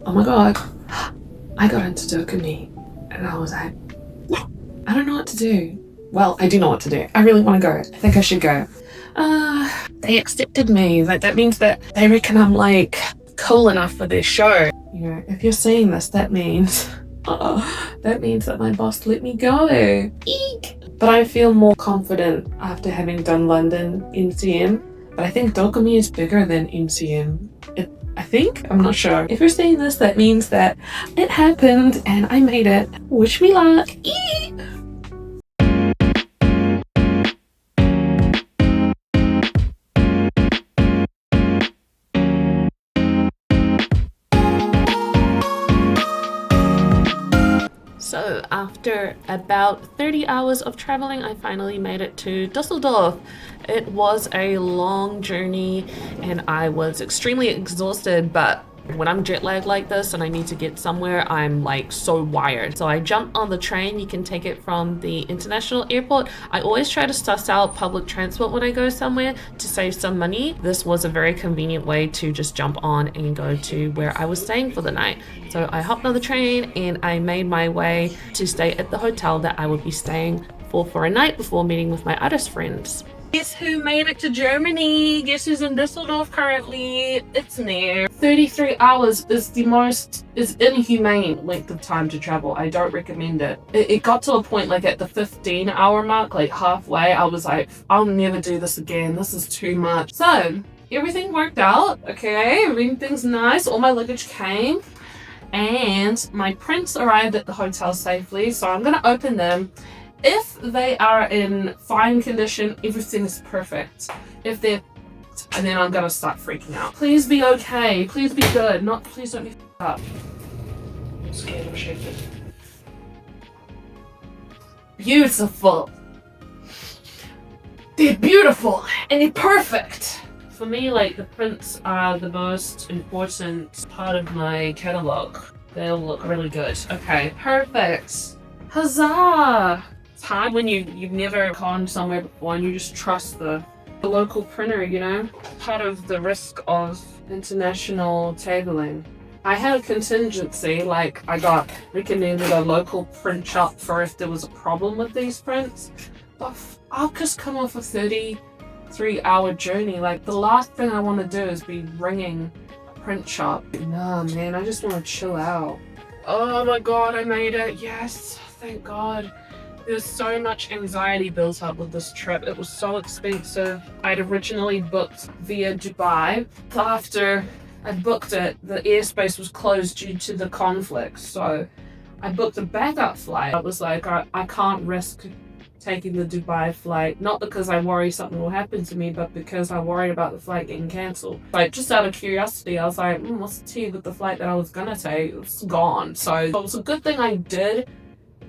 oh my god, I got into DOKOMI and I was like, I don't know what to do. Well, I do know what to do. I really want to go. I think I should go. They accepted me. Like, that means that they reckon I'm like cool enough for their show. You know, if you're seeing this, that means that my boss let me go. Eek! But I feel more confident after having done London MCM. But I think DOKOMI is bigger than MCM. I think? I'm not sure. If you're saying this, that means that it happened and I made it. Wish me luck. Eek! So after about 30 hours of traveling, I finally made it to Dusseldorf. It was a long journey and I was extremely exhausted, but when I'm jet lagged like this and I need to get somewhere, I'm like so wired. So I jumped on the train. You can take it from the international airport. I always try to suss out public transport when I go somewhere to save some money. This was a very convenient way to just jump on and go to where I was staying for the night. So I hopped on the train and I made my way to stay at the hotel that I would be staying for a night before meeting with my artist friends. Guess who made it to Germany? Guess who's in Düsseldorf currently? It's me. 33 hours is inhumane length of time to travel. I don't recommend it. It got to a point like at the 15-hour mark, like halfway, I was like, I'll never do this again. This is too much. So everything worked out, okay? Everything's nice. All my luggage came and my prints arrived at the hotel safely. So I'm gonna open them. If they are in fine condition, everything is perfect. If they're, and then I'm gonna start freaking out. Please be okay. Please be good. Please don't be f***ed up. I'm scared. I'm shaking. Beautiful. They're beautiful and they're perfect. For me, like, the prints are the most important part of my catalog. They'll look really good. Okay, perfect. Huzzah! It's hard when you've never gone somewhere before and you just trust the local printer, you know? Part of the risk of international tabling. I had a contingency, like I got recommended a local print shop for if there was a problem with these prints. But I'll just come off a 33-hour journey. Like, the last thing I want to do is be ringing a print shop. Nah, man, I just want to chill out. Oh my god, I made it. Yes, thank god. There's so much anxiety built up with this trip. It was so expensive. I'd originally booked via Dubai. After I booked it, the airspace was closed due to the conflict. So I booked a backup flight. I was like, I can't risk taking the Dubai flight. Not because I worry something will happen to me, but because I worried about the flight getting cancelled. Like, just out of curiosity, I was like, what's the tea with the flight that I was gonna take? It's gone. So it was a good thing I did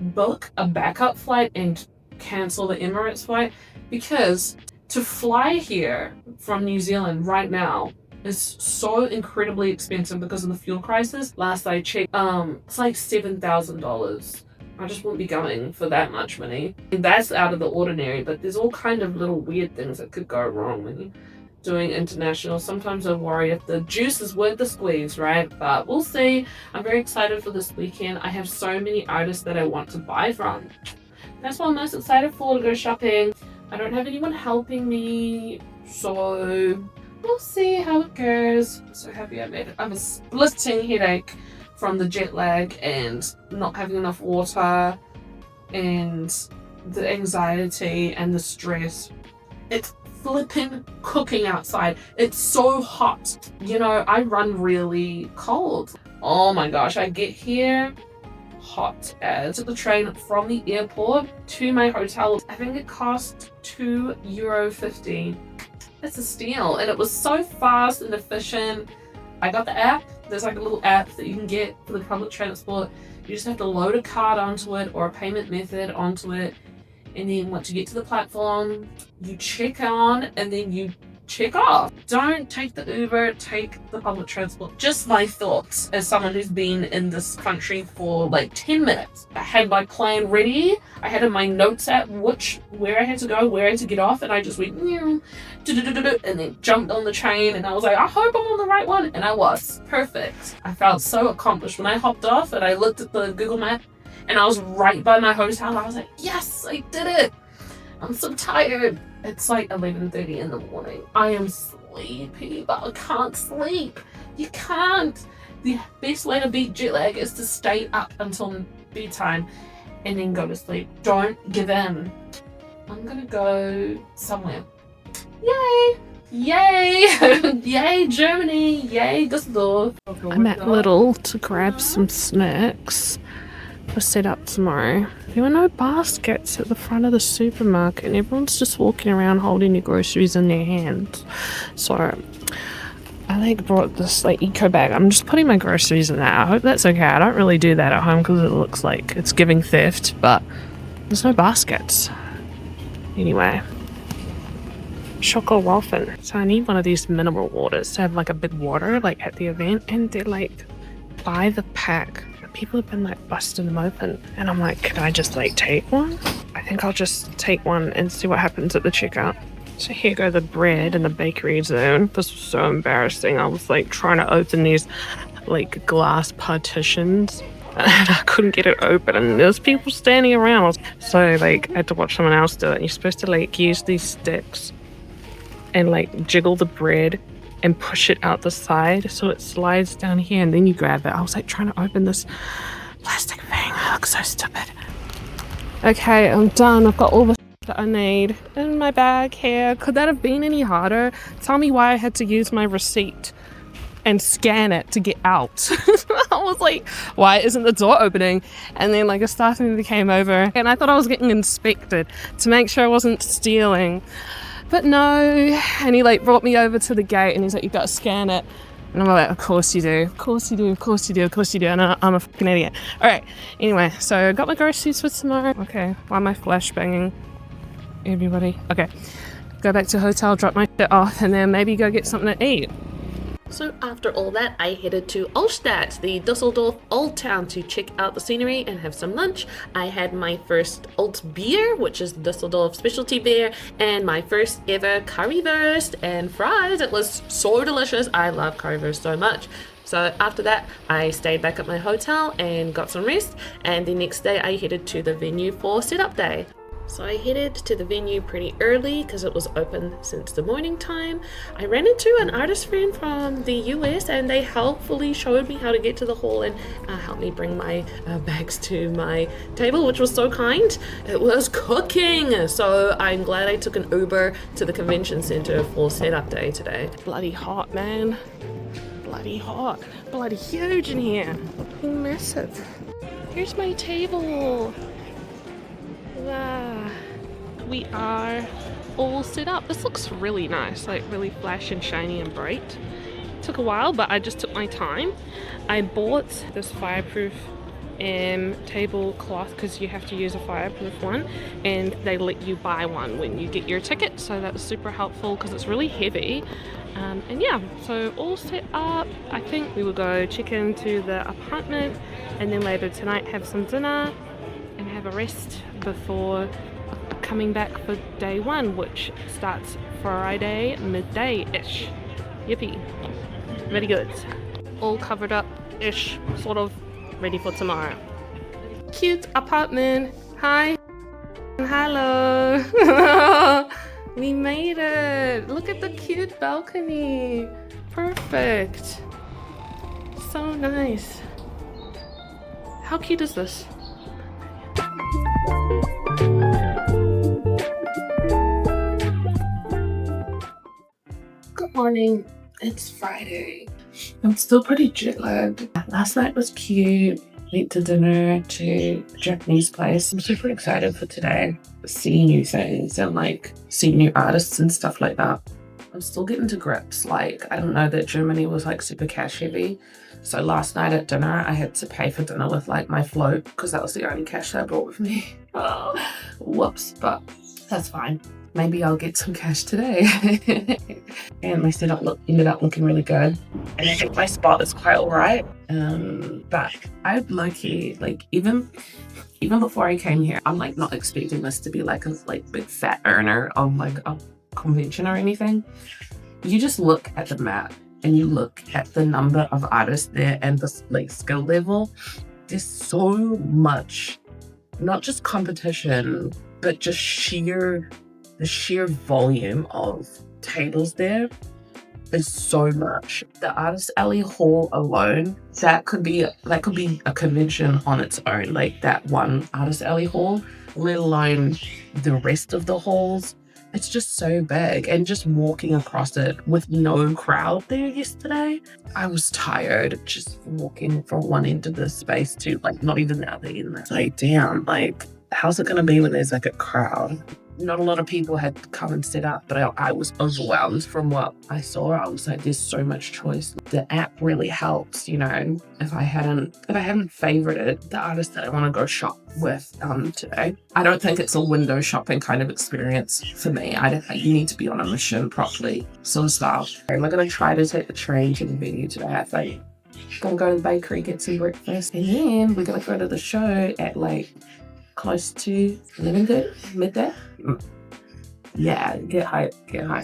book a backup flight and cancel the Emirates flight, because to fly here from New Zealand right now is so incredibly expensive because of the fuel crisis. Last I checked, it's like $7,000. I just won't be going for that much money. That's out of the ordinary, but there's all kind of little weird things that could go wrong when you're doing international. Sometimes I worry if the juice is worth the squeeze, right? But we'll see. I'm very excited for this weekend. I have so many artists that I want to buy from. That's what I'm most excited for, to go shopping. I don't have anyone helping me, so we'll see how it goes. I'm so happy I made it. I have a splitting headache from the jet lag and not having enough water and the anxiety and the stress. It's flipping cooking outside. It's so hot. You know, I run really cold. Oh my gosh, I get here hot as. Took the train from the airport to my hotel. I think it cost €2.50. It's a steal, and it was so fast and efficient. I got the app. There's like a little app that you can get for the public transport. You just have to load a card onto it or a payment method onto it. And then once you get to the platform, you check on and then you check off. Don't take the Uber, take the public transport. Just my thoughts as someone who's been in this country for like 10 minutes. I had my plan ready. I had in my notes app where I had to go, where I had to get off, and I just went and then jumped on the train, and I was like, I hope I'm on the right one, and I was. Perfect. I felt so accomplished when I hopped off and I looked at the Google map and I was right by my hotel. I was like, yes, I did it. I'm so tired. It's like 11:30 in the morning. I am sleepy, but I can't sleep. You can't. The best way to beat jet lag is to stay up until bedtime and then go to sleep. Don't give in. I'm gonna go somewhere. Yay! Yay! Yay, Germany! Yay, Düsseldorf! I'm at Lidl to grab some snacks for set up tomorrow. There were no baskets at the front of the supermarket and everyone's just walking around holding their groceries in their hands. So I like brought this like eco bag. I'm just putting my groceries in that. I hope that's okay. I don't really do that at home because it looks like it's giving theft, but there's no baskets. Anyway, Schokowaffen. So I need one of these mineral waters to have like a big water like at the event, and they're like by the pack. People have been like busting them open, and I'm like, can I just like take one? I think I'll just take one and see what happens at the checkout. So here go the bread in the bakery zone. This was so embarrassing. I was like trying to open these like glass partitions and I couldn't get it open, and there's people standing around. So like I had to watch someone else do it. And you're supposed to like use these sticks and like jiggle the bread and push it out the side so it slides down here, and then you grab it. I was like trying to open this plastic thing. I look so stupid. Okay, I'm done. I've got all the that I need in my bag here. Could that have been any harder? Tell me why I had to use my receipt and scan it to get out. I was like, why isn't the door opening? And then like a staff member came over and I thought I was getting inspected to make sure I wasn't stealing. But no, and he like brought me over to the gate and he's like, you got to scan it. And I'm like, of course you do, of course you do, of course you do, of course you do. And I'm a fucking idiot. All right, anyway, so I got my groceries for tomorrow. Okay, why am I flash banging everybody? Okay, go back to hotel, drop my shit off, and then maybe go get something to eat. So after all that, I headed to Altstadt, the Dusseldorf old town, to check out the scenery and have some lunch. I had my first Alt beer, which is Dusseldorf specialty beer, and my first ever currywurst and fries. It was so delicious. I love currywurst so much. So after that, I stayed back at my hotel and got some rest, and the next day I headed to the venue for setup day. So I headed to the venue pretty early because it was open since the morning time. I ran into an artist friend from the US and they helpfully showed me how to get to the hall and helped me bring my bags to my table, which was so kind. It was cooking, so I'm glad I took an Uber to the convention center for setup day today. Bloody hot, man. Bloody hot. Bloody huge in here. Massive. Here's my table. We are all set up. This looks really nice, like really flash and shiny and bright. Took a while, but I just took my time. I bought this fireproof tablecloth because you have to use a fireproof one, and they let you buy one when you get your ticket, so that was super helpful because it's really heavy. And yeah, so all set up. I think we will go check into the apartment and then later tonight have some dinner and have a rest before coming back for day one, which starts Friday midday-ish. Yippee. Very good. All covered up-ish, sort of ready for tomorrow. Cute apartment. Hi. Hello. We made it. Look at the cute balcony. Perfect. So nice. How cute is this? Good morning. It's Friday. I'm still pretty jet lagged. Last night was cute. Went to dinner to a Japanese place. I'm super excited for today. See new things and like see new artists and stuff like that. I'm still getting to grips. Like, I don't know that Germany was like super cash heavy. So last night at dinner, I had to pay for dinner with like my float because that was the only cash that I brought with me. Oh, whoops, but that's fine. maybe I'll get some cash today. And my setup ended up looking really good. And I think my spot is quite alright. But I'd low-key, like, even before I came here, I'm like not expecting this to be like a big fat earner of like a convention or anything. You just look at the map and you look at the number of artists there and the like skill level. There's so much, not just competition, but just the sheer volume of tables there is so much. The Artist Alley Hall alone, that could be a convention on its own, like that one Artist Alley Hall, let alone the rest of the halls. It's just so big, and just walking across it with no crowd there yesterday, I was tired just walking from one end of the space to like not even the other end. It's like, damn, like how's it gonna be when there's like a crowd? Not a lot of people had come and set up, but I was overwhelmed from what I saw. I was like, there's so much choice. The app really helps, you know. If I hadn't favorited the artist that I want to go shop with today, I don't think it's a window shopping kind of experience for me. You need to be on a mission properly. So we're gonna try to take the train to the venue today. I think gonna go to the bakery, get some breakfast, and then we're gonna go to the show at like close to 11:30, midday. Yeah, get hype.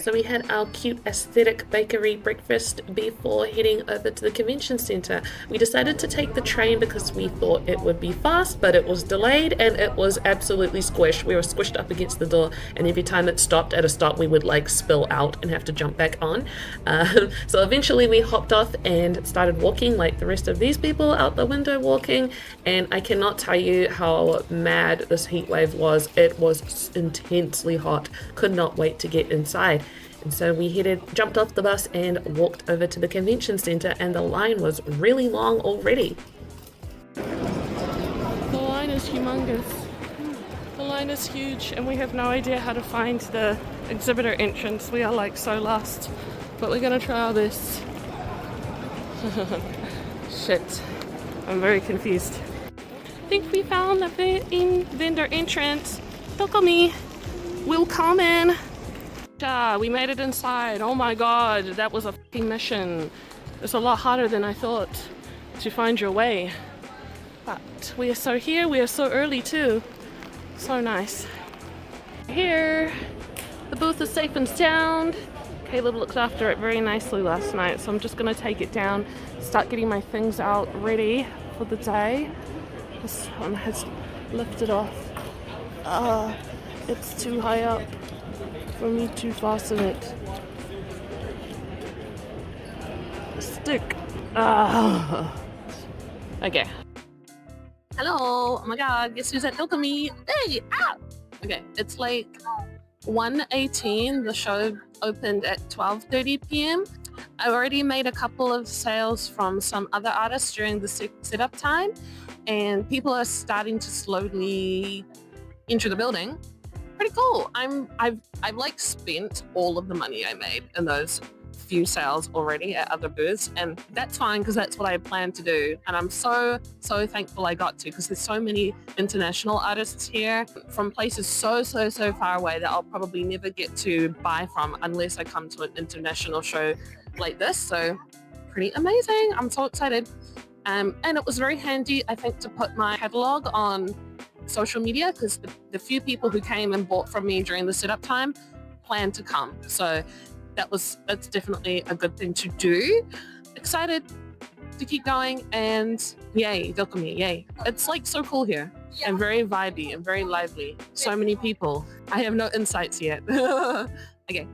So we had our cute aesthetic bakery breakfast before heading over to the convention center. We decided to take the train because we thought it would be fast, but it was delayed and it was absolutely squished. We were squished up against the door, and every time it stopped at a stop, we would like spill out and have to jump back on. So eventually we hopped off and started walking like the rest of these people out the window walking, and I cannot tell you how mad this heat wave was. It was intensely hot. Could not wait to get inside. And so we jumped off the bus and walked over to the convention center, and the line was really long already. The line is humongous. The line is huge, and we have no idea how to find the exhibitor entrance. We are like so lost, but we're gonna try our best. Shit, I'm very confused. I think we found the vendor entrance. DOKOMI. Willkommen! We made it inside. Oh my god, that was a fucking mission. It's a lot harder than I thought to find your way. But we are so here, we are so early too. So nice. Here, the booth is safe and sound. Caleb looked after it very nicely last night, so I'm just gonna take it down, start getting my things out ready for the day. This one has lifted off. It's too high up for me to fasten it. Stick. Okay. Hello. Oh my god, guess who's at DOKOMI? Hey! Okay, it's like 1:18. The show opened at 12:30 p.m. I already made a couple of sales from some other artists during the setup time, and people are starting to slowly enter the building. Pretty cool. I've like spent all of the money I made in those few sales already at other booths, and that's fine because that's what I planned to do, and I'm so thankful I got to, because there's so many international artists here from places so far away that I'll probably never get to buy from unless I come to an international show like this. So pretty amazing. I'm so excited. And it was very handy, I think, to put my catalog on social media, because the few people who came and bought from me during the setup time plan to come. So that's definitely a good thing to do. Excited to keep going, and yay, DOKOMI, yay. It's like so cool here, and very vibey and very lively. So many people. I have no insights yet. Okay.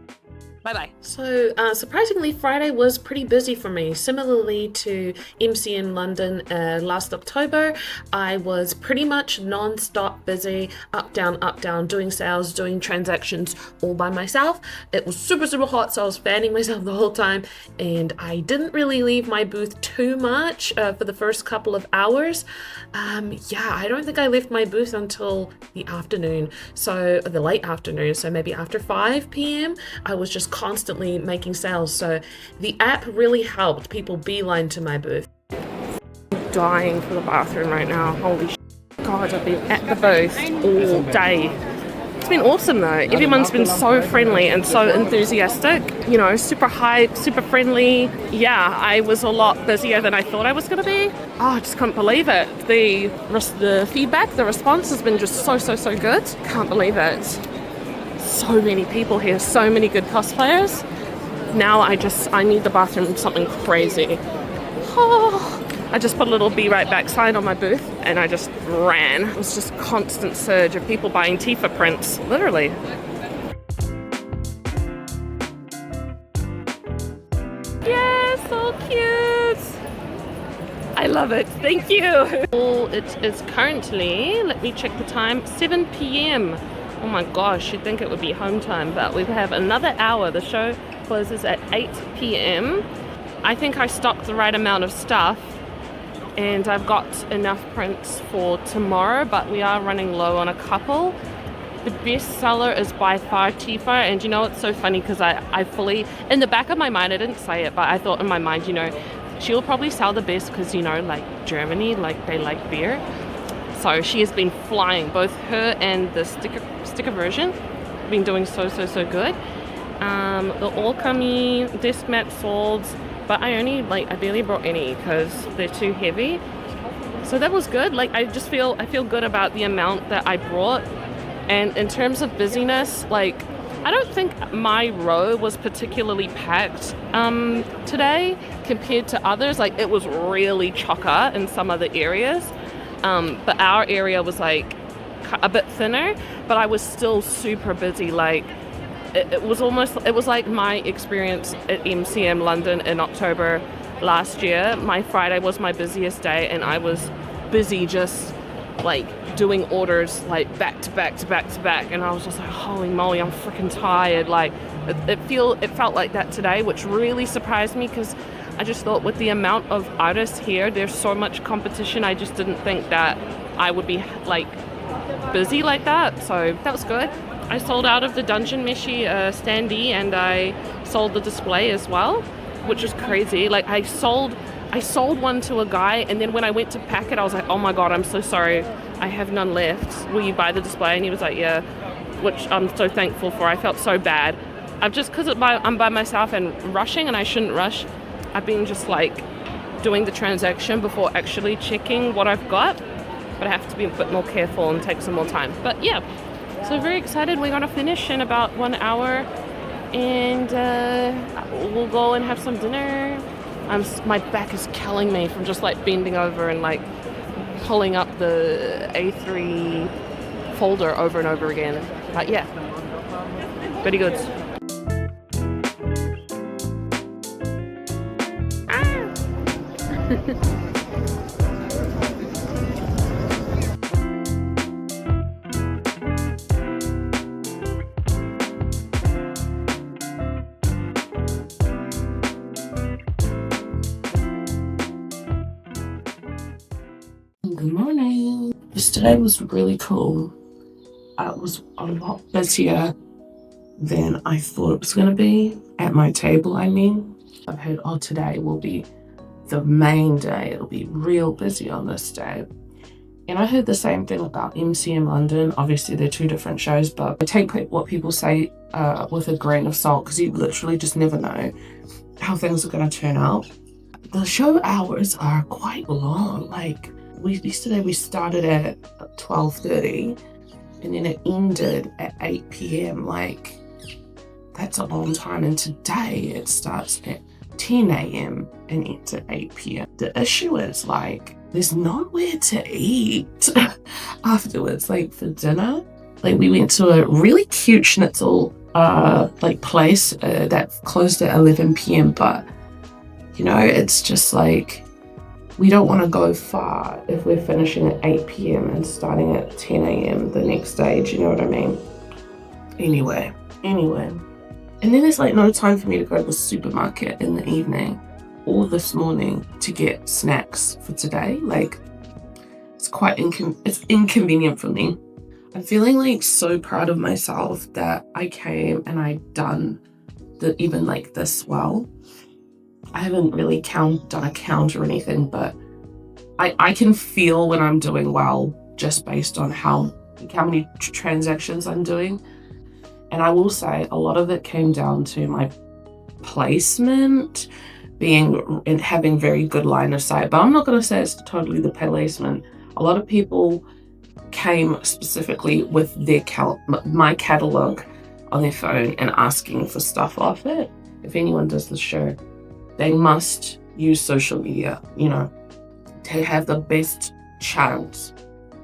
Bye-bye. So surprisingly, Friday was pretty busy for me. Similarly to MC in London last October, I was pretty much non-stop busy, up, down, doing sales, doing transactions all by myself. It was super hot, so I was fanning myself the whole time, and I didn't really leave my booth too much for the first couple of hours. I don't think I left my booth until the afternoon, so the late afternoon, so maybe after 5 p.m. I was just constantly making sales, so the app really helped people beeline to my booth. I'm dying for the bathroom right now. Holy God, I've been at the booth all day. It's been awesome though. Everyone's been so friendly and so enthusiastic. You know, super hyped, super friendly. Yeah, I was a lot busier than I thought I was going to be. Oh, I just couldn't believe it. The feedback, the response has been just so good. Can't believe it. So many people here, so many good cosplayers. Now I need the bathroom something crazy. Oh. I just put a little be right back sign on my booth and I just ran. It was just constant surge of people buying Tifa prints, literally. Yeah, so cute. I love it, thank you. Well, it is currently, let me check the time, 7 p.m. Oh my gosh, you'd think it would be home time, but we have another hour. The show closes at 8 p.m. I think I stocked the right amount of stuff and I've got enough prints for tomorrow, but we are running low on a couple. The best seller is by far Tifa, and you know, it's so funny because I fully, in the back of my mind, I didn't say it, but I thought in my mind, you know, she'll probably sell the best because, you know, like Germany, like they like beer. So she has been flying, both her and the sticker version have been doing so good. The DOKOMI disc mat sold, but I barely brought any because they're too heavy. So that was good. Like I feel good about the amount that I brought. And in terms of busyness, like I don't think my row was particularly packed today compared to others. Like it was really chocker in some of the areas, but our area was like a bit thinner. But I was still super busy. Like it was like my experience at MCM London in October last year. My Friday was my busiest day, and I was busy just like doing orders like back to back, and I was just like, holy moly, I'm freaking tired. Like it felt like that today, which really surprised me because I just thought with the amount of artists here, there's so much competition. I just didn't think that I would be like busy like that, so that was good. I sold out of the Dungeon Meshi standee, and I sold the display as well, which was crazy. Like I sold one to a guy, and then when I went to pack it, I was like, oh my god, I'm so sorry, I have none left. Will you buy the display? And he was like, yeah, which I'm so thankful for. I felt so bad. Because I'm by myself and rushing, and I shouldn't rush, I've been just like doing the transaction before actually checking what I've got, but I have to be a bit more careful and take some more time. But yeah, so very excited. We're gonna finish in about 1 hour, and we'll go and have some dinner. My back is killing me from just like bending over and like pulling up the A3 folder over and over again. But yeah, very good. Good morning. Yesterday was really cool. It was a lot busier than I thought it was going to be at my table. I mean, I've heard, oh, today will be the main day. It'll be real busy on this day. And I heard the same thing about MCM London. Obviously, they're two different shows, but I take what people say with a grain of salt because you literally just never know how things are going to turn out. The show hours are quite long. Like, yesterday we started at 12:30 and then it ended at 8 p.m. Like, that's a long time. And today it starts at 10 a.m. and ends at 8 p.m. The issue is, like, there's nowhere to eat afterwards, like for dinner. Like, we went to a really cute schnitzel place that closed at 11 p.m. But, you know, it's just like, we don't want to go far if we're finishing at 8 p.m. and starting at 10 a.m. the next day. Do you know what I mean? Anyway. And then there's like no time for me to go to the supermarket in the evening or this morning to get snacks for today. Like, it's quite it's inconvenient for me. I'm feeling like so proud of myself that I came and I done even like this well. I haven't really done a count or anything, but I can feel when I'm doing well just based on how how many transactions I'm doing. And I will say a lot of it came down to my placement and having very good line of sight. But I'm not going to say it's totally the placement. A lot of people came specifically with my catalog on their phone and asking for stuff off it. If anyone does the show, they must use social media, to have the best chance.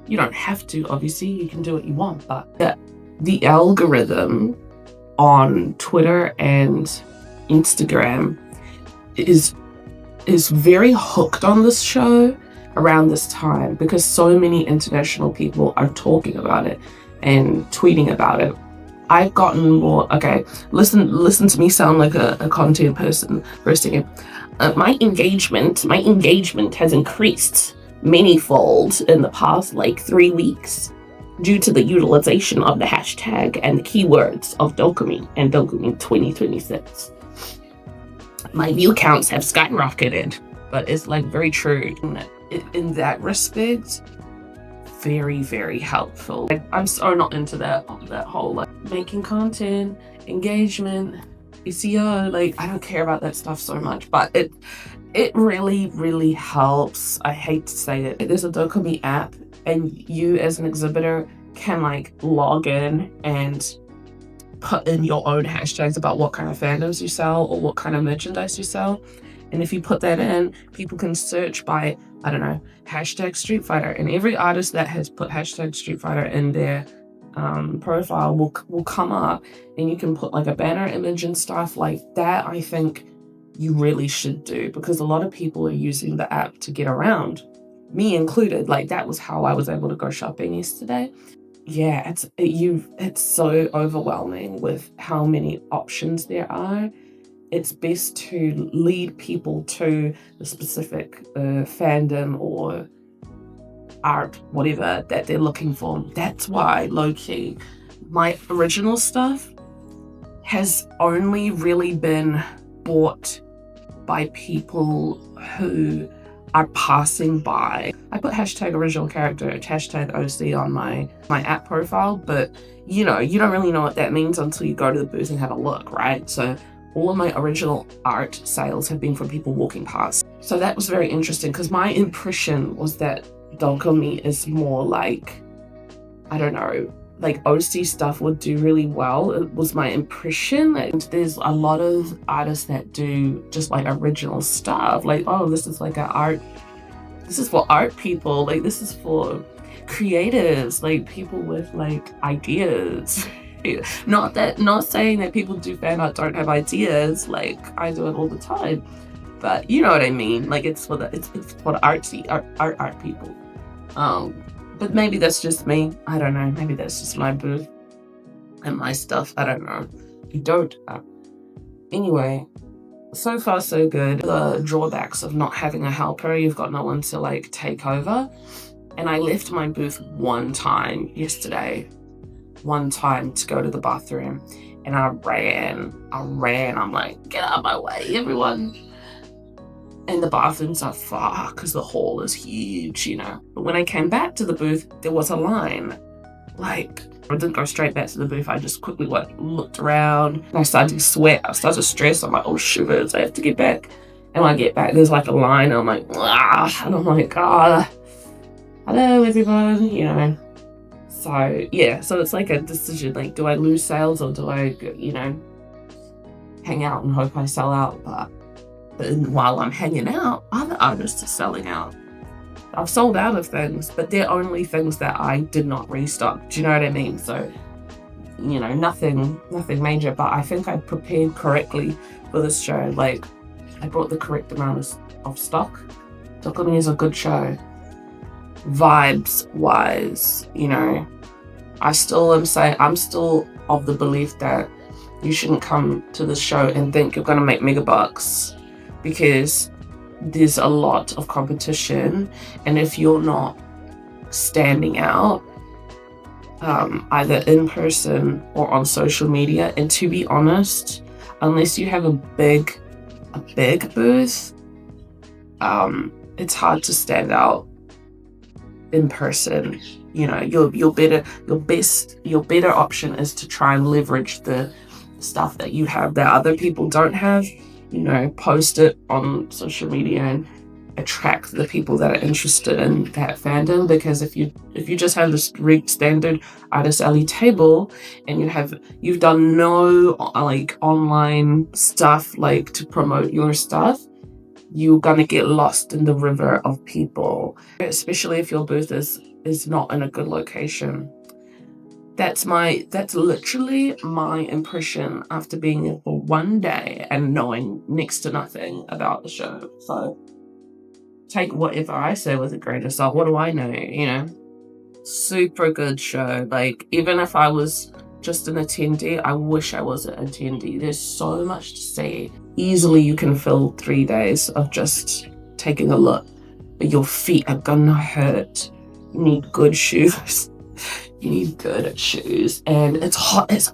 You don't have to, obviously, you can do what you want, but the algorithm on Twitter and Instagram is very hooked on this show around this time because so many international people are talking about it and tweeting about it. I've gotten more, okay, listen to me sound like a content person for a second. My engagement has increased manyfold in the past 3 weeks due to the utilization of the hashtag and the keywords of DOKOMI and DOKOMI 2026. My view counts have skyrocketed, but it's very true. In that respect, very, very helpful. I'm so not into that whole making content, engagement, SEO. I don't care about that stuff so much, but it really, really helps. I hate to say it. There's a DOKOMI app, and you as an exhibitor can log in and put in your own hashtags about what kind of fandoms you sell or what kind of merchandise you sell. And if you put that in, people can search by, I don't know, hashtag Street Fighter. And every artist that has put hashtag Street Fighter in their profile will come up, and you can put a banner image and stuff like that. I think you really should do, because a lot of people are using the app to get around, me included. That was how I was able to go shopping yesterday. Yeah, it's so overwhelming with how many options there are. It's best to lead people to the specific fandom or art, whatever that they're looking for. That's why, low-key, my original stuff has only really been bought by people who are passing by. I put hashtag original character, hashtag OC on my app profile, but you don't really know what that means until you go to the booth and have a look, right? So all of my original art sales have been from people walking past. So that was very interesting, because my impression was that DOKOMI is more I don't know, OC stuff would do really well. It was my impression. And there's a lot of artists that do just original stuff. This is this is for art people. This is for creatives, people with ideas. Not saying that people do fan art don't have ideas. I do it all the time, but you know what I mean. It's for the artsy art people. But maybe that's just me. I don't know. Maybe that's just my booth and my stuff. I don't know. You don't. Anyway, so far so good. The drawbacks of not having a helper, you've got no one to take over. And I left my booth one time yesterday. One time to go to the bathroom, and I ran. I'm like, get out of my way, everyone. And the bathrooms are far because the hall is huge, But when I came back to the booth, there was a line. I didn't go straight back to the booth. I just quickly looked around, and I started to sweat. I started to stress. I'm like, oh, shivers, I have to get back. And when I get back, there's a line. And I'm like, ah, and I'm like, hello, everyone, So, yeah, so it's a decision, do I lose sales or do I, hang out and hope I sell out? But while I'm hanging out, other artists are selling out. I've sold out of things, but they're only things that I did not restock. Do you know what I mean? So, nothing major, but I think I prepared correctly for this show. I brought the correct amount of stock. DOKOMI is a good show. Vibes-wise, I still am saying, I'm still of the belief that you shouldn't come to the show and think you're going to make mega bucks, because there's a lot of competition, and if you're not standing out, either in person or on social media, and to be honest, unless you have a big booth, it's hard to stand out. in person. You know, your better option is to try and leverage the stuff that you have that other people don't have. You know, post it on social media and attract the people that are interested in that fandom. Because if you just have this standard artist alley table and you've done no like online stuff like to promote your stuff, you're gonna get lost in the river of people, especially if your booth is not in a good location. That's literally my impression after being there for one day and knowing next to nothing about the show. So take whatever I say with a grain of salt. What do I know, you know? Super good show. Like, even if I was just an attendee, I wish I was an attendee. There's so much to see. Easily you can fill 3 days of just taking a look, but your feet are gonna hurt. You need good shoes. You need good shoes, and it's hot. It's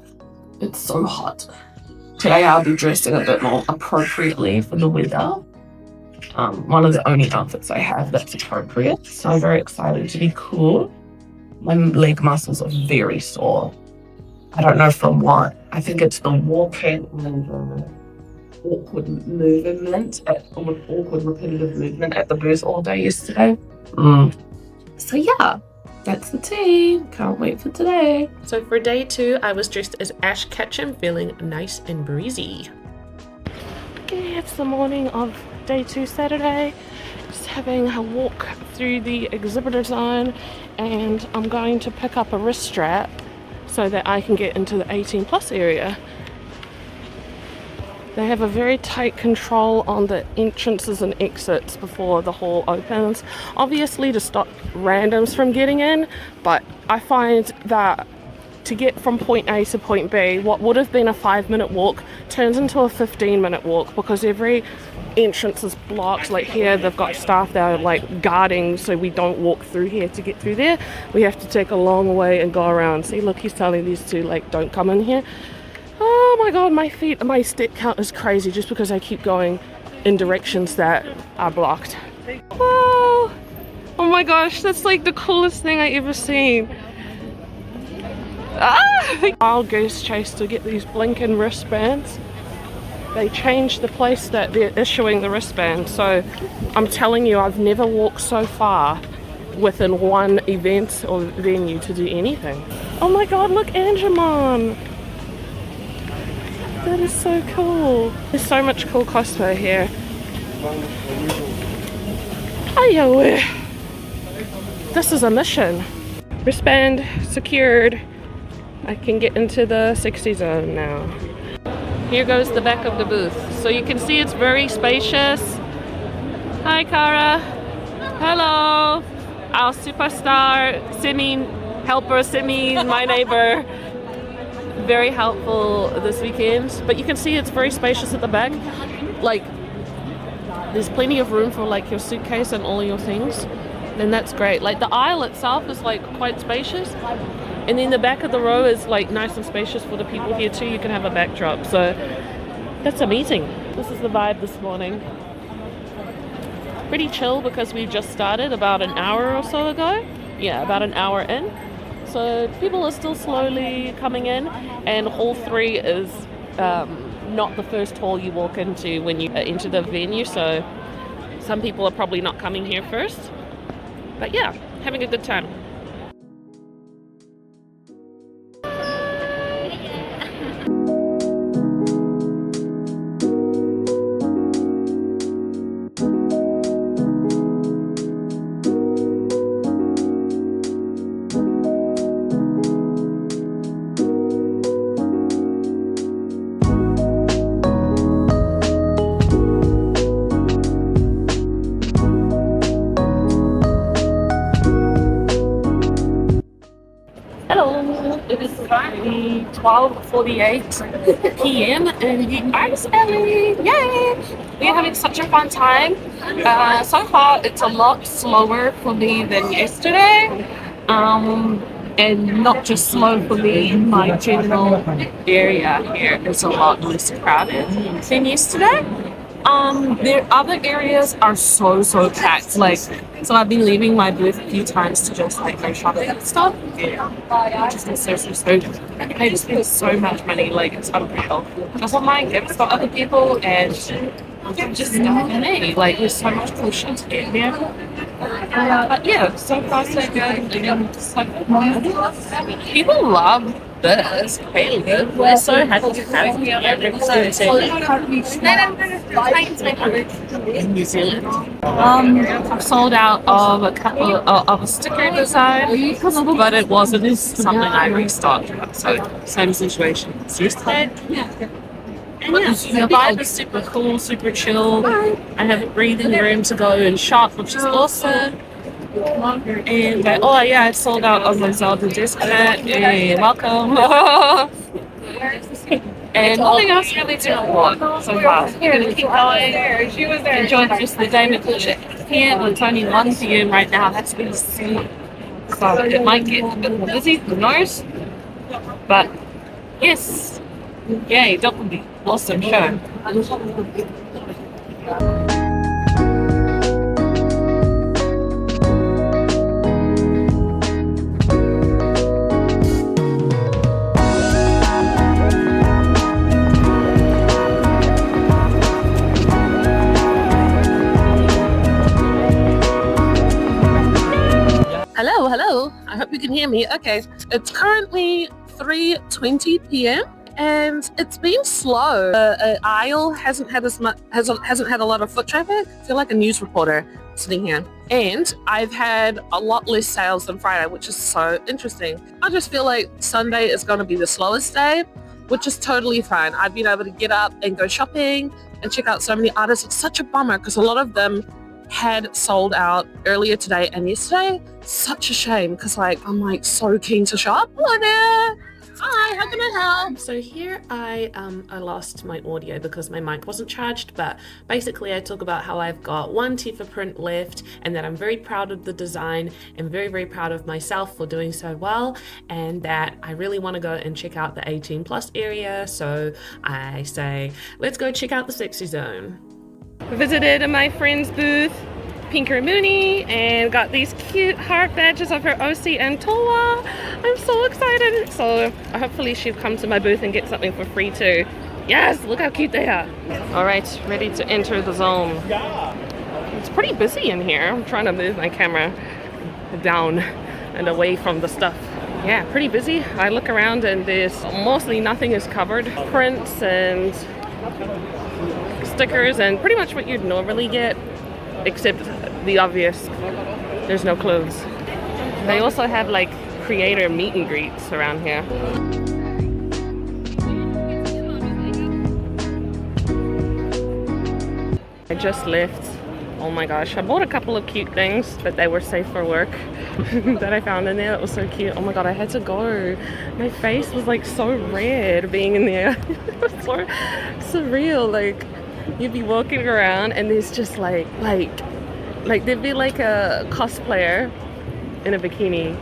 so hot. Today I'll be dressing a bit more appropriately for the weather. One of the only outfits I have that's appropriate, so I'm very excited to be cool. My leg muscles are very sore. I don't know from what. I think it's the walking and awkward repetitive movement at the booth all day yesterday. So yeah, that's the tea. Can't wait for today. So for day 2, I was dressed as Ash Ketchum, feeling nice and breezy. Okay, it's the morning of day 2 Saturday. Just having a walk through the exhibitor zone, and I'm going to pick up a wrist strap so that I can get into the 18 plus area. They have a very tight control on the entrances and exits before the hall opens, obviously to stop randoms from getting in, but I find that to get from point A to point B, what would have been a 5-minute walk turns into a 15-minute walk because every entrance is blocked. Like here, they've got staff that are like guarding so we don't walk through here to get through there. We have to take a long way and go around. See, look, he's telling these two, like, don't come in here. Oh my god, my step count is crazy just because I keep going in directions that are blocked. Whoa! Oh my gosh, that's like the coolest thing I ever seen. Wild goose chase to get these blinking wristbands. They changed the place that they're issuing the wristband, so I'm telling you, I've never walked so far within one event or venue to do anything. Oh my god, look, Angemon! That is so cool. There's so much cool cosplay here. Hiyo! This is a mission. Wristband secured. I can get into the 60 zone now. Here goes the back of the booth. So you can see it's very spacious. Hi Kara. Hello. Our superstar helper Simi, my neighbor. Very helpful this weekend. But you can see it's very spacious at the back. Like, there's plenty of room for like your suitcase and all your things. And that's great. Like the aisle itself is like quite spacious. And then the back of the row is like nice and spacious for the people here too. You can have a backdrop. So that's amazing. This is the vibe this morning. Pretty chill because we've just started about an hour or so ago. Yeah, about an hour in. So people are still slowly coming in, and hall 3 is not the first hall you walk into when you enter the venue. So some people are probably not coming here first. But yeah, having a good time. It is currently 12:48 p.m. in the Arts Alley. Yay! We're having such a fun time. So far, it's a lot slower for me than yesterday. And not just slow for me, my general area here is a lot less crowded than yesterday. Their other areas are so packed. Like, so I've been leaving my booth a few times to just like go shopping and stuff. Yeah, just been so. I just spend so much money. Like, it's unreal. I want my gifts for other people and just stuff for me. Like, there's so much cool shit to get here. But yeah, so far so good. And just like, people love this. We're so happy to have you in New Zealand. I've sold out of a couple of a sticker design, but it wasn't something I restocked. So same situation as yesterday. But the vibe is super cool, super chill. I have a breathing room to go and shop, which is awesome. And oh yeah, I sold out of my Zelda disc mat. Hey, welcome. And nothing else really to report so far. We're gonna keep going. Enjoy the rest of the day. We finish at 8 p.m. It's only 1 p.m. right now. That's been so it might get a bit more busy, who knows? But yes. Yay, DOKOMI. Awesome show. Hello. I hope you can hear me. Okay, it's currently 3:20 p.m. and it's been slow. The aisle hasn't had a lot of foot traffic. I feel like a news reporter sitting here. And I've had a lot less sales than Friday, which is so interesting. I just feel like Sunday is going to be the slowest day, which is totally fine. I've been able to get up and go shopping and check out so many artists. It's such a bummer because a lot of them had sold out earlier today and yesterday. Such a shame because I'm so keen to shop. Hello there. Hi, how can I help? So here I lost my audio because my mic wasn't charged, but basically I talk about how I've got one Tifa print left and that I'm very proud of the design and very proud of myself for doing so well, and that I really want to go and check out the 18 plus area. So I say, let's go check out the sexy zone. Visited my friend's booth, Pinker Mooney, and got these cute heart badges of her OC and Toa. I'm so excited. So hopefully she'll come to my booth and get something for free too. Yes, look how cute they are. All right, ready to enter the zone. It's pretty busy in here. I'm trying to move my camera down and away from the stuff. Yeah, pretty busy. I look around and there's mostly nothing is covered. Prints and stickers and pretty much what you'd normally get, except the obvious, there's no clothes. They also have creator meet and greets around here. I just left. Oh my gosh, I bought a couple of cute things, but they were safe for work that I found in there. That was so cute. Oh my god, I had to go. My face was so red being in there. It was so surreal. You'd be walking around and there's just there'd be a cosplayer in a bikini,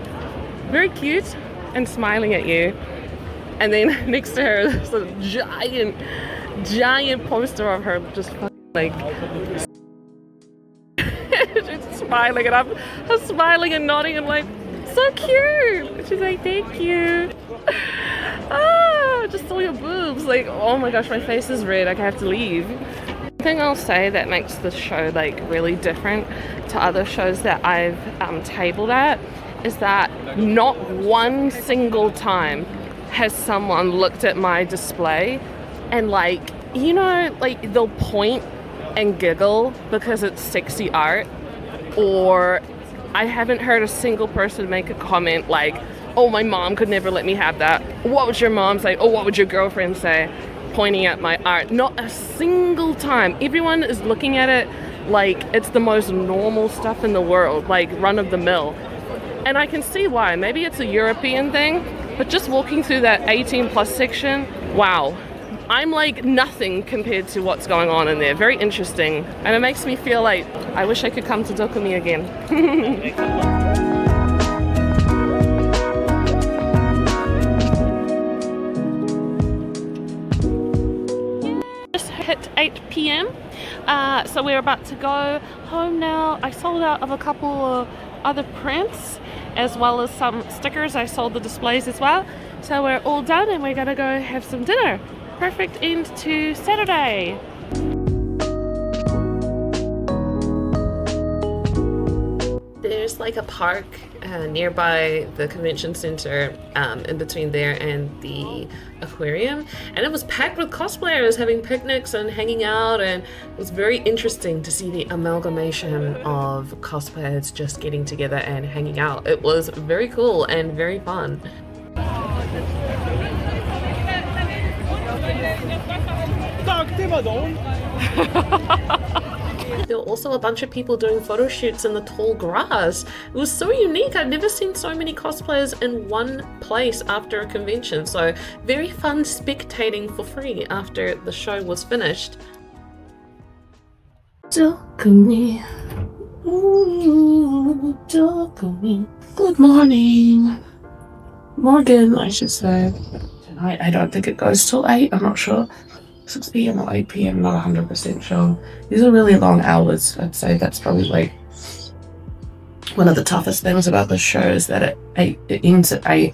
very cute and smiling at you, and then next to her there's a giant poster of her just she's smiling, and I'm smiling and nodding and so cute. And she's like, thank you. I just saw your boobs. Oh my gosh, my face is red. I have to leave. The thing I'll say that makes this show really different to other shows that I've tabled at is that not one single time has someone looked at my display and they'll point and giggle because it's sexy art, or I haven't heard a single person make a comment oh, my mom could never let me have that. What would your mom say? Oh, what would your girlfriend say? Pointing at my art. Not a single time. Everyone is looking at it like it's the most normal stuff in the world, run of the mill. And I can see why. Maybe it's a European thing, but just walking through that 18 plus section, wow. I'm nothing compared to what's going on in there. Very interesting. And it makes me feel I wish I could come to DOKOMI again. Hit 8 p.m. so we're about to go home now. I sold out of a couple of other prints as well as some stickers. I sold the displays as well. So we're all done and we're gonna go have some dinner. Perfect end to Saturday. There's like a park nearby the convention center, in between there and the aquarium, and it was packed with cosplayers having picnics and hanging out, and it was very interesting to see the amalgamation of cosplayers just getting together and hanging out. It was very cool and very fun. There were also a bunch of people doing photo shoots in the tall grass. It was so unique. I've never seen so many cosplayers in one place after a convention. So very fun spectating for free after the show was finished. DOKOMI. Ooh, DOKOMI. Good morning. Morgan, I should say. Tonight, I don't think it goes till 8. I'm not sure. 6 p.m. or 8 p.m. Not 100% sure. These are really long hours. I'd say that's probably like one of the toughest things about the show is that it ends at 8.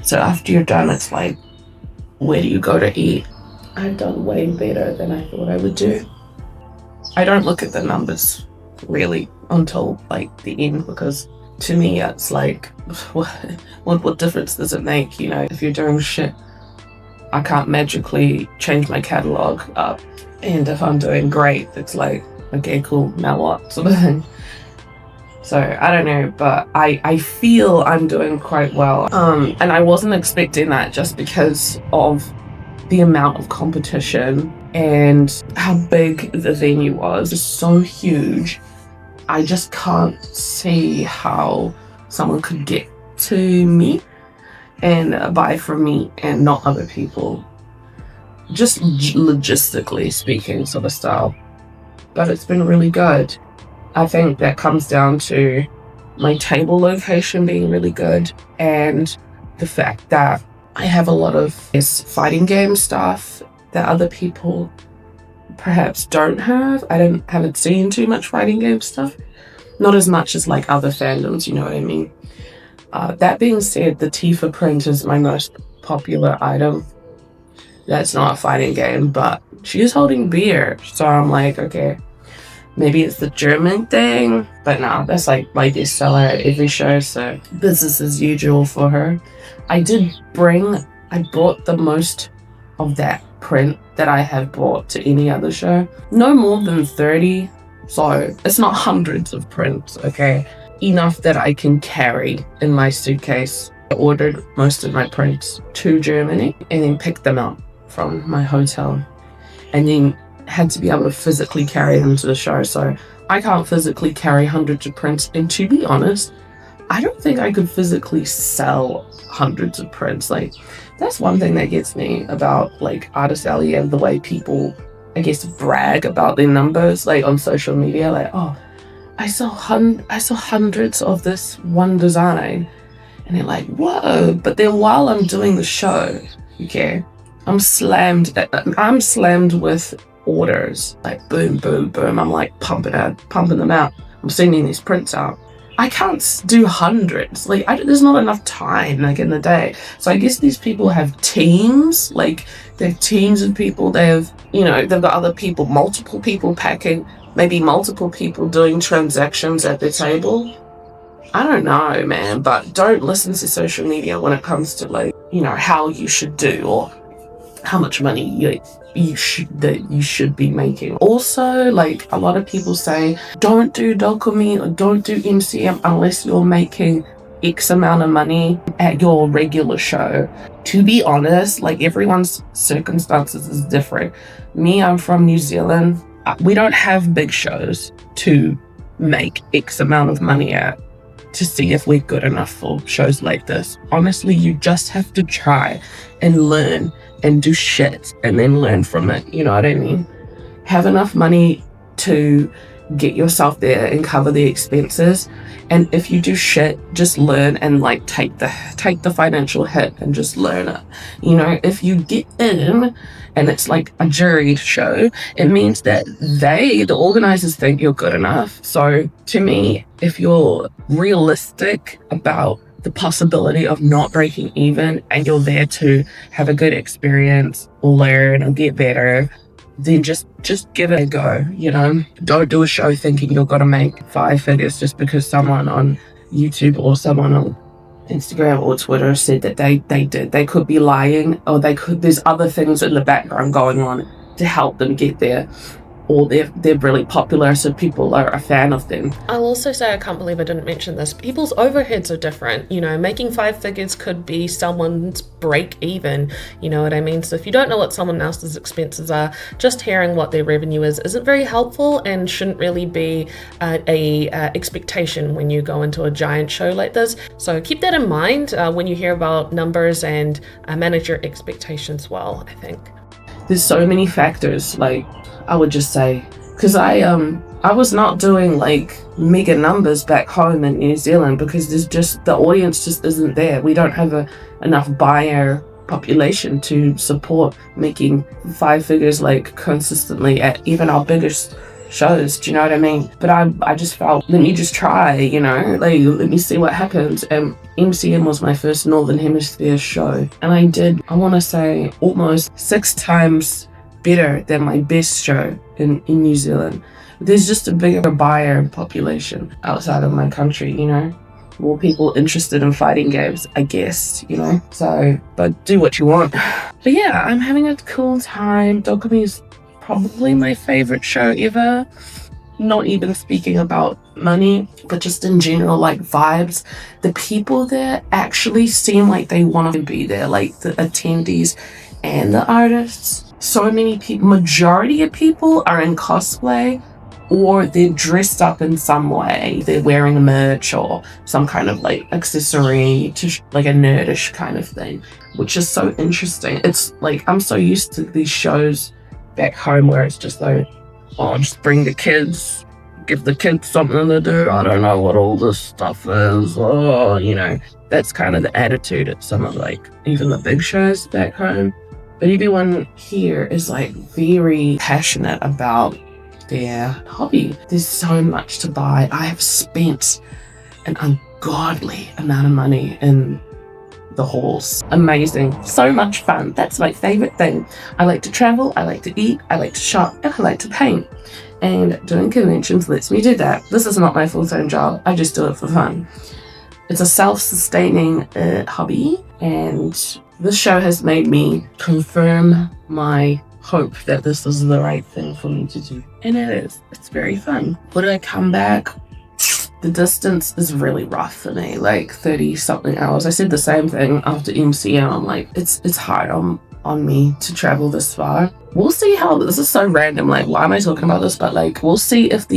So after you're done, it's like, where do you go to eat? I've done way better than I thought I would do. I don't look at the numbers really until like the end, because to me it's like, what difference does it make? You know, if you're doing shit, I can't magically change my catalog up, and if I'm doing great, it's like, okay, cool, now what, sort of thing. So I don't know, but I feel I'm doing quite well, and I wasn't expecting that just because of the amount of competition and how big the venue was. It's so huge. I just can't see how someone could get to me and buy from me and not other people, just logistically speaking, sort of style. But it's been really good. I think that comes down to my table location being really good, and the fact that I have a lot of fighting game stuff that other people perhaps don't have. I haven't seen too much fighting game stuff, not as much as like other fandoms, you know what I mean. That being said, the Tifa print is my most popular item. That's not a fighting game, but she is holding beer. So I'm like, okay, maybe it's the German thing, but no, that's like my bestseller at every show, so business as usual for her. I bought the most of that print that I have bought to any other show. No more than 30, so it's not hundreds of prints, okay? Enough that I can carry in my suitcase. I ordered most of my prints to Germany and then picked them up from my hotel, and then had to be able to physically carry them to the show. So I can't physically carry hundreds of prints, and to be honest, I don't think I could physically sell hundreds of prints. Like, that's one thing that gets me about like Artist Alley and the way people, I guess, brag about their numbers like on social media, like, oh, I saw hundreds of this one design, and they're like, whoa. But then while I'm doing the show, okay, I'm slammed with orders, like boom, boom, boom. I'm like pumping them out. I'm sending these prints out. I can't do hundreds. Like, there's not enough time, like, in the day. So I guess these people have teams. Like, they have teams of people. They have, you know, they've got other people, multiple people packing, maybe multiple people doing transactions at the table. I don't know, man, but don't listen to social media when it comes to, like, you know, how you should do or how much money you should be making. Also, like, a lot of people say, don't do DOKOMI or don't do MCM unless you're making X amount of money at your regular show. To be honest, like, everyone's circumstances is different. Me, I'm from New Zealand. We don't have big shows to make X amount of money at to see if we're good enough for shows like this. Honestly, you just have to try and learn and do shit and then learn from it. You know what I mean? Have enough money to get yourself there and cover the expenses. And if you do shit, just learn and like take the financial hit and just learn it. You know, if you get in and it's like a juried show, it means that the organizers think you're good enough. So to me, if you're realistic about the possibility of not breaking even and you're there to have a good experience, learn and get better, then just give it a go, you know? Don't do a show thinking you're gonna make 5 figures just because someone on YouTube or someone on Instagram or Twitter said that they did. They could be lying, or there's other things in the background going on to help them get there. Or they're really popular, so people are a fan of them. I'll also say, I can't believe I didn't mention this, people's overheads are different. You know, making 5 figures could be someone's break even, you know what I mean? So if you don't know what someone else's expenses are, just hearing what their revenue is isn't very helpful and shouldn't really be a expectation when you go into a giant show like this. So keep that in mind when you hear about numbers, and manage your expectations well, I think. There's so many factors, like, I would just say, because I was not doing like mega numbers back home in New Zealand because the audience just isn't there. We don't have enough buyer population to support making 5 figures like consistently at even our biggest shows. Do you know what I mean? But I just felt, let me just try, you know, like, let me see what happens. And MCM was my first Northern Hemisphere show, and I did, I want to say, almost 6 times better than my best show in New Zealand. There's just a bigger buyer population outside of my country, you know? More people interested in fighting games, I guess, you know? So, but do what you want. But yeah, I'm having a cool time. DOKOMI is probably my favorite show ever. Not even speaking about money, but just in general, like vibes. The people there actually seem like they want to be there, like the attendees and the artists. So many people, majority of people are in cosplay, or they're dressed up in some way. They're wearing merch or some kind of like accessory to like a nerdish kind of thing, which is so interesting. It's like, I'm so used to these shows back home where it's just like, oh, just bring the kids, give the kids something to do. I don't know what all this stuff is. Oh, you know, that's kind of the attitude at some of like even the big shows back home. But everyone here is like very passionate about their hobby. There's so much to buy. I have spent an ungodly amount of money in the halls. Amazing. So much fun. That's my favorite thing. I like to travel, I like to eat, I like to shop, and I like to paint. And doing conventions lets me do that. This is not my full-time job. I just do it for fun. It's a self-sustaining hobby, and this show has made me confirm my hope that this is the right thing for me to do. And it is. It's very fun. Would I come back? The distance is really rough for me, like 30-something hours. I said the same thing after MCM. I'm like, it's hard on me to travel this far. We'll see how, this is so random, like, why am I talking about this? But like, we'll see if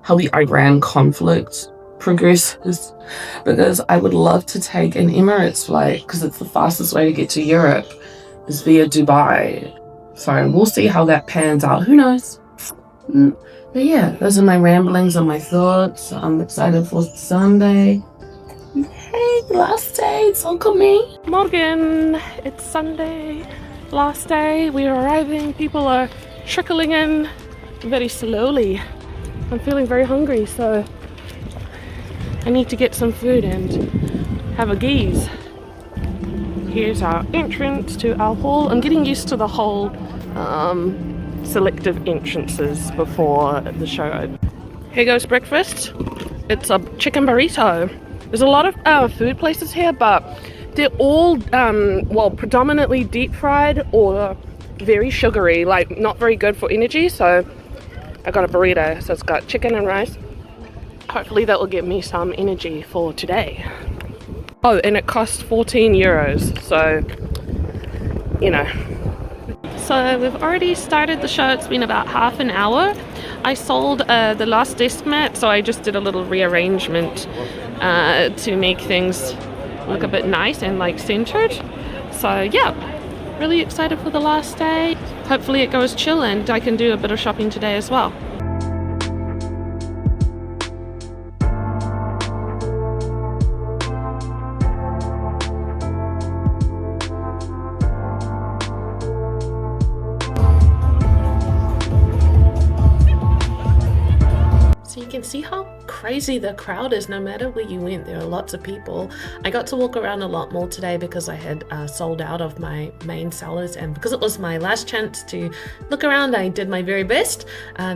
how the Iran conflict progresses, because I would love to take an Emirates flight because it's the fastest way to get to Europe is via Dubai. So we'll see how that pans out. Who knows? But yeah, those are my ramblings and my thoughts. I'm excited for Sunday. Hey, last day, it's DOKOMI. Morgen, it's Sunday, last day. We are arriving. People are trickling in very slowly. I'm feeling very hungry, so I need to get some food and have a gaze. Here's our entrance to our hall. I'm getting used to the whole selective entrances before the show. Here goes breakfast. It's a chicken burrito. There's a lot of food places here, but they're all, predominantly deep fried or very sugary, like not very good for energy. So I got a burrito. So it's got chicken and rice. Hopefully that will give me some energy for today. Oh, and it cost 14 euros. So, you know. So we've already started the show. It's been about half an hour. I sold the last desk mat, so I just did a little rearrangement to make things look a bit nice and like centered. So yeah, really excited for the last day. Hopefully it goes chill and I can do a bit of shopping today as well. can see how crazy the crowd is. No matter where you went, there are lots of people. I got to walk around a lot more today because I had sold out of my main sellers, and because it was my last chance to look around, I did my very best.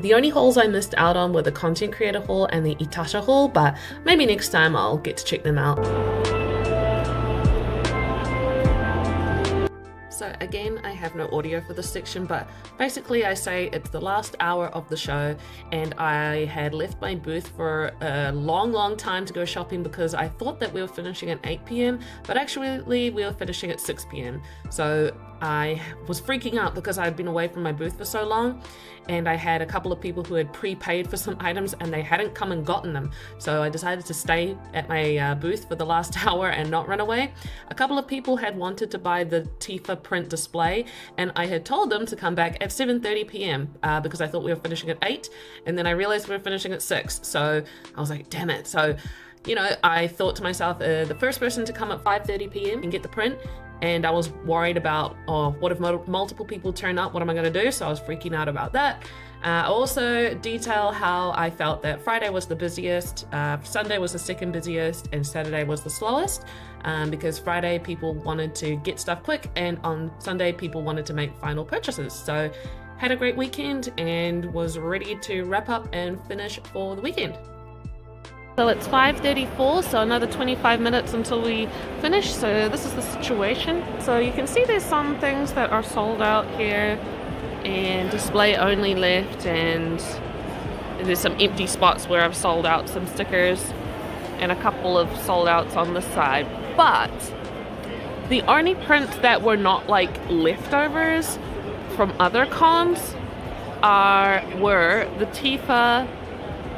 The only hauls I missed out on were the content creator haul and the Itasha haul, but maybe next time I'll get to check them out. So again, I have no audio for this section, but basically I say it's the last hour of the show and I had left my booth for a long time to go shopping because I thought that we were finishing at 8 p.m, but actually we were finishing at 6 p.m. So I was freaking out because I'd been away from my booth for so long, and I had a couple of people who had prepaid for some items and they hadn't come and gotten them. So I decided to stay at my booth for the last hour and not run away. A couple of people had wanted to buy the Tifa print display, and I had told them to come back at 7:30 p.m. Because I thought we were finishing at 8, and then I realized we were finishing at 6. So I was like, damn it. So, you know, I thought to myself, the first person to come at 5:30 p.m. and get the print, and I was worried about, what if multiple people turn up? What am I going to do? So I was freaking out about that. I also detail how I felt that Friday was the busiest, Sunday was the second busiest, and Saturday was the slowest, because Friday people wanted to get stuff quick, and on Sunday people wanted to make final purchases. So had a great weekend and was ready to wrap up and finish for the weekend. So it's 5:34, so another 25 minutes until we finish. So this is the situation. So you can see there's some things that are sold out here and display only left, and there's some empty spots where I've sold out some stickers and a couple of sold outs on this side. But the only prints that were not like leftovers from other cons were the Tifa,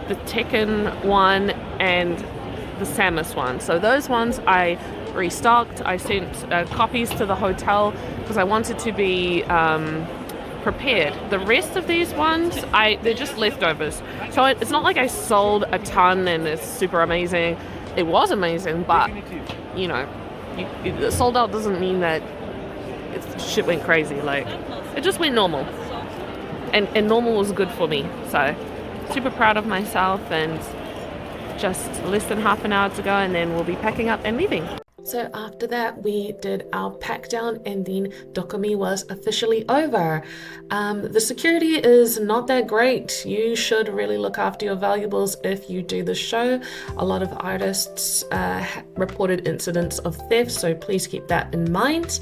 the Tekken one, and the Samus one. So those ones I restocked. I sent copies to the hotel because I wanted to be prepared. The rest of these ones, they're just leftovers. So it's not like I sold a ton and it's super amazing. It was amazing, but you know, sold out doesn't mean that shit went crazy. Like, it just went normal, and normal was good for me. So super proud of myself, and just less than half an hour to go, and then we'll be packing up and leaving. So after that, we did our pack down, and then DOKOMI was officially over. The security is not that great. You should really look after your valuables if you do the show. A lot of artists reported incidents of theft, so please keep that in mind.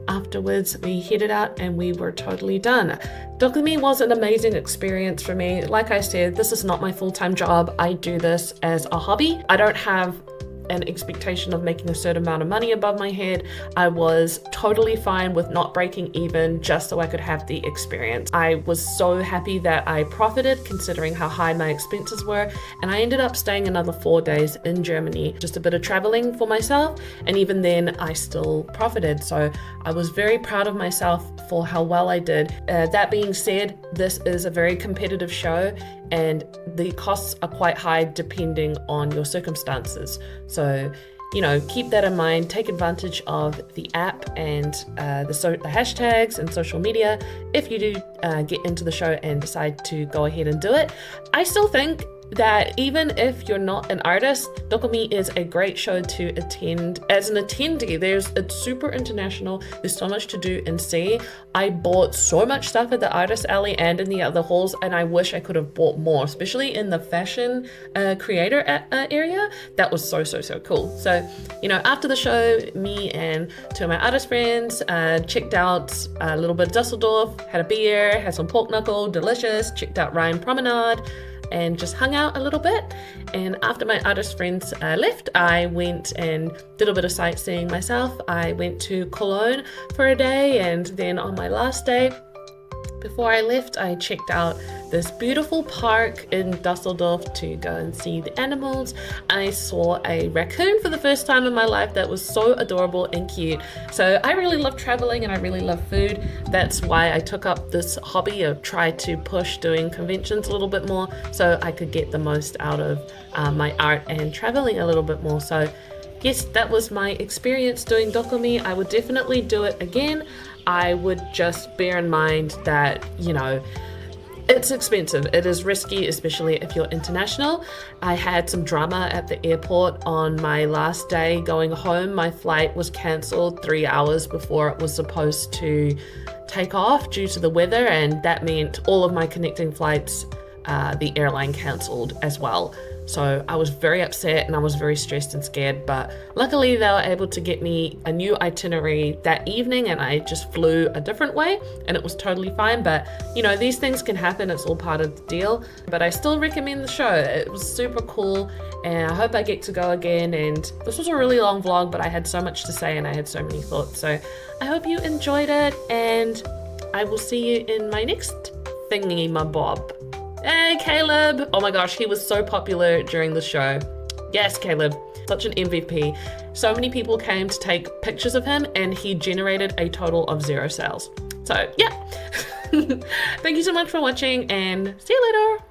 Afterwards, we headed out and we were totally done. DOKOMI was an amazing experience for me. Like I said, this is not my full-time job. I do this as a hobby. I don't have an expectation of making a certain amount of money above my head. I was totally fine with not breaking even just so I could have the experience. I was so happy that I profited considering how high my expenses were, and I ended up staying another 4 days in Germany, just a bit of traveling for myself, and even then I still profited. So I was very proud of myself for how well I did. That being said, this is a very competitive show, and the costs are quite high depending on your circumstances. So, you know, keep that in mind. Take advantage of the app and the hashtags and social media if you do get into the show and decide to go ahead and do it. I still think that even if you're not an artist, DOKOMI is a great show to attend as an attendee. It's super international. There's so much to do and see. I bought so much stuff at the Artist Alley and in the other halls, and I wish I could have bought more, especially in the fashion creator area. That was so cool. So, you know, after the show, me and two of my artist friends checked out a little bit of Dusseldorf, had a beer, had some pork knuckle, delicious, checked out Rhine Promenade, and just hung out a little bit. And after my artist friends left, I went and did a bit of sightseeing myself. I went to Cologne for a day, and then on my last day, before I left, I checked out this beautiful park in Dusseldorf to go and see the animals. I saw a raccoon for the first time in my life that was so adorable and cute. So I really love traveling and I really love food. That's why I took up this hobby of trying to push doing conventions a little bit more so I could get the most out of my art and traveling a little bit more. So yes, that was my experience doing DOKOMI. I would definitely do it again. I would just bear in mind that, you know, It's expensive. It is risky, especially if you're international. I had some drama at the airport on my last day going home. My flight was cancelled 3 hours before it was supposed to take off due to the weather, and that meant all of my connecting flights, the airline cancelled as well. So I was very upset and I was very stressed and scared, but luckily they were able to get me a new itinerary that evening, and I just flew a different way and it was totally fine. But you know, these things can happen, it's all part of the deal. But I still recommend the show. It was super cool and I hope I get to go again. And this was a really long vlog, but I had so much to say and I had so many thoughts. So I hope you enjoyed it, and I will see you in my next thingy my bob. Hey, Caleb! Oh my gosh, he was so popular during the show. Yes, Caleb, such an MVP. So many people came to take pictures of him and he generated a total of 0 sales. So yeah, thank you so much for watching and see you later.